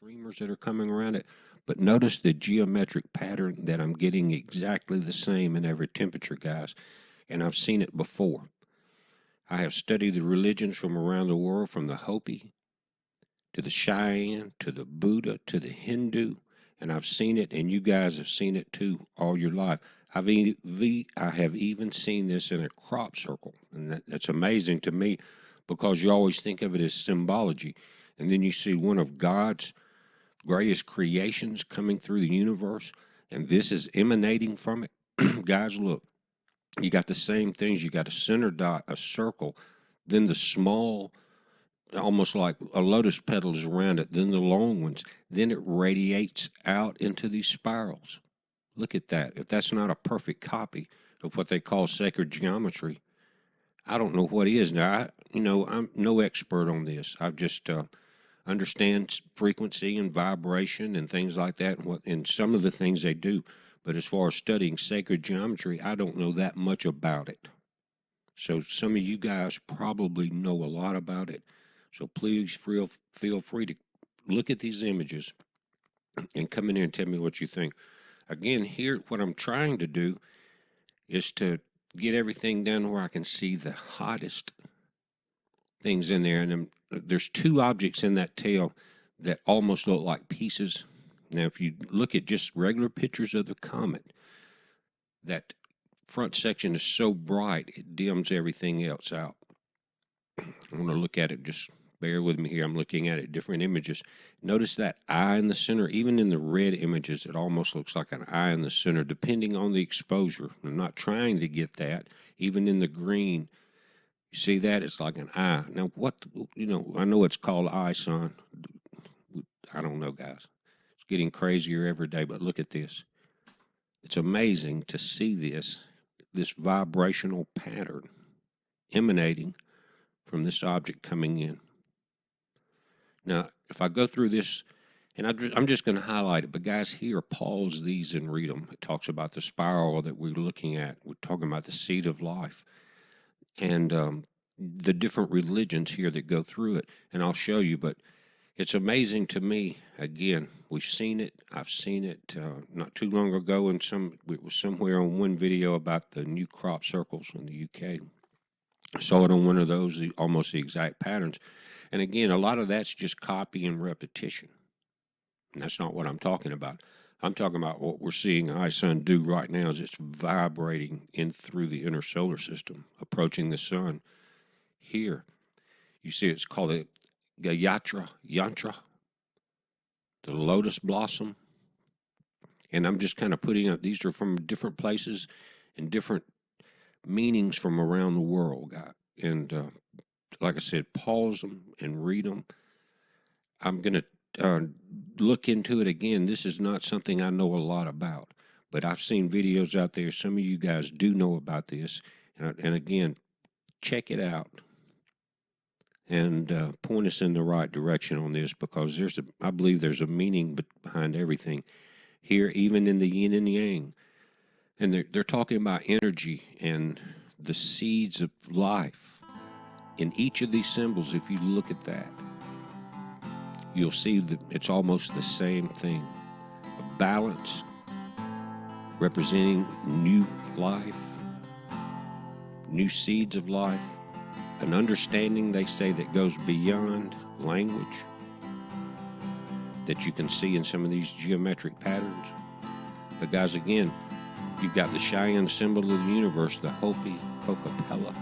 streamers that are coming around it. But notice the geometric pattern that I'm getting exactly the same in every temperature, guys. And I've seen it before. I have studied the religions from around the world, from the Hopi to the Cheyenne to the Buddha to the Hindu, and I've seen it, and you guys have seen it too all your life. I have even seen this in a crop circle, and that's amazing to me because you always think of it as symbology, and then you see one of God's greatest creations coming through the universe, and this is emanating from it. Guys, look, you got the same things. You got a center dot, a circle, then the small, almost like a lotus petals around it, then the long ones, then it radiates out into these spirals. Look at that. If that's not a perfect copy of what they call sacred geometry, I don't know what is. Now, I'm no expert on this. I just understand frequency and vibration and things like that, and some of the things they do. But as far as studying sacred geometry, I don't know that much about it. So some of you guys probably know a lot about it. So please feel free to look at these images and come in here and tell me what you think. Again, here, what I'm trying to do is to get everything down where I can see the hottest things in there. And there's two objects in that tail that almost look like pieces. Now, if you look at just regular pictures of the comet, that front section is so bright, it dims everything else out. I want to look at it, just bear with me here. I'm looking at it, different images. Notice that eye in the center. Even in the red images, it almost looks like an eye in the center, depending on the exposure. I'm not trying to get that. Even in the green, you see that? It's like an eye. Now, I know it's called ISON. I don't know, guys. It's getting crazier every day, but look at this. It's amazing to see this vibrational pattern emanating from this object coming in. Now, if I go through this, and I'm just going to highlight it, but guys, here, pause these and read them. It talks about the spiral that we're looking at. We're talking about the seed of life and the different religions here that go through it. And I'll show you, but it's amazing to me. Again, we've seen it. I've seen it not too long ago it was somewhere on one video about the new crop circles in the UK. I saw it on one of those, almost the exact patterns. And again, a lot of that's just copy and repetition. And that's not what I'm talking about. I'm talking about what we're seeing ISON do right now is it's vibrating in through the inner solar system, approaching the sun. Here, you see it's called the Gayatra Yantra, the lotus blossom. And I'm just kind of putting up, these are from different places and different meanings from around the world, guys. And like I said, pause them and read them. I'm going to look into it again. This is not something I know a lot about, but I've seen videos out there. Some of you guys do know about this. And again, check it out and point us in the right direction on this, because I believe there's a meaning behind everything here, even in the yin and yang. And they're talking about energy and the seeds of life. In each of these symbols, if you look at that, you'll see that it's almost the same thing. A balance representing new life, new seeds of life, an understanding, they say, that goes beyond language, that you can see in some of these geometric patterns. But guys, again, you've got the Cheyenne symbol of the universe, the Hopi Kokopela.